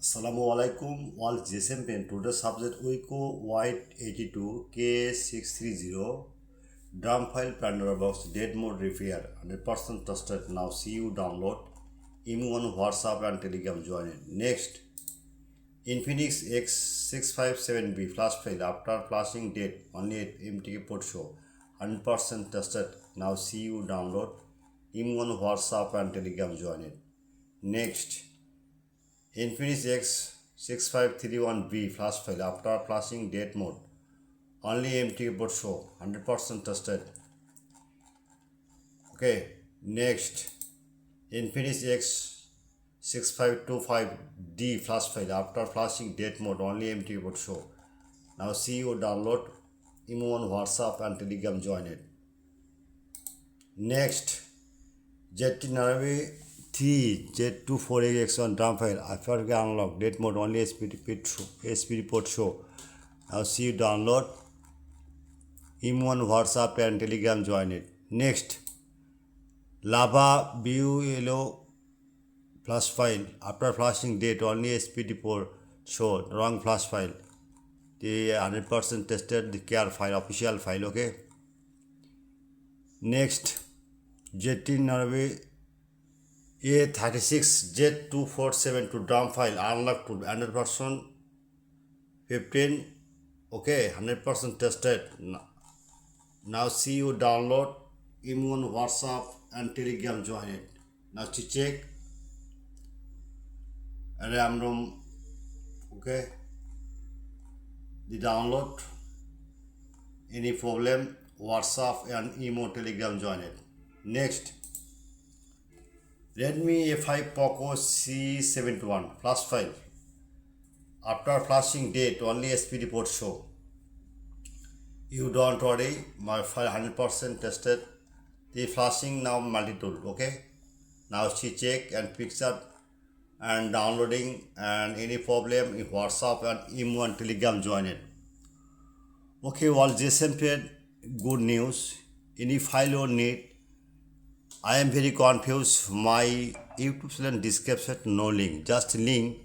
Assalamualaikum all GSM pen. Today's subject Wiko White 82 K630 drum file planner box dead mode repair 100% trusted. Now see you download email on WhatsApp and Telegram join it. Next, Infinix X657B flash file after flashing date only at MTK port show 100% trusted. Now see you download email on WhatsApp and Telegram join it. Next, Infinix X6531B flash file after flashing date mode only empty keyboard show 100% trusted. Okay, next, Infinix X6525D flash file after flashing date mode only empty keyboard show. Now see you download email on WhatsApp and Telegram join it. Next, ZT Z24AX1 drum file after unlock date mode only SPD Prot show. Now see you download email on WhatsApp and Telegram join it. Next, BeU LSOOOBEU flash file after flashing date only SPD Prot show wrong flash file. The 100% tested the care file official file. Okay. Next, ZT A36 Z2472 drum file unlocked to 100% 15. Okay, 100% tested. Now see you download email on WhatsApp and Telegram join it. Now to check RAM ROM. Okay, the download any problem WhatsApp and email Telegram join it. Next, Redmi A5 Poco C71 flash file after flashing date only SPD Prot show. You don't worry, my file 100% tested. The flashing now multi-tool. Okay, now see check and picture and downloading and any problem in WhatsApp and email and Telegram join it. Okay, all GSM trade good news. Any file you need, I am very confused. My YouTube channel description no link, just link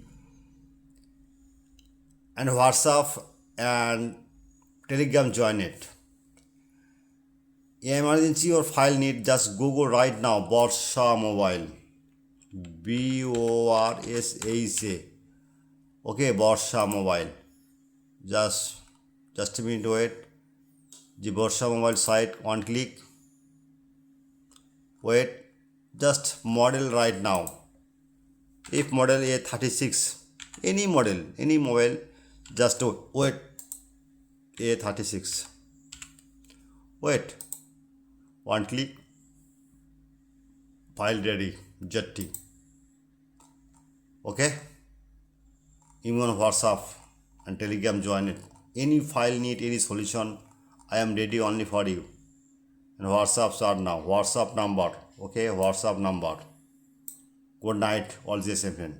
and WhatsApp and Telegram join it. Emergency or file need, just Google right now Borsha Mobile, BORSHA. Okay, Borsha Mobile. Just a minute wait. The Borsha Mobile site, one click. Wait, just model right now. If model A36, any model, any mobile, just wait. A36. Wait, one click. File ready. ZT. Okay. Email on WhatsApp and Telegram join it. Any file need, any solution, I am ready only for you. And WhatsApp start now. WhatsApp number. Okay, WhatsApp number. Good night, all GSM friends.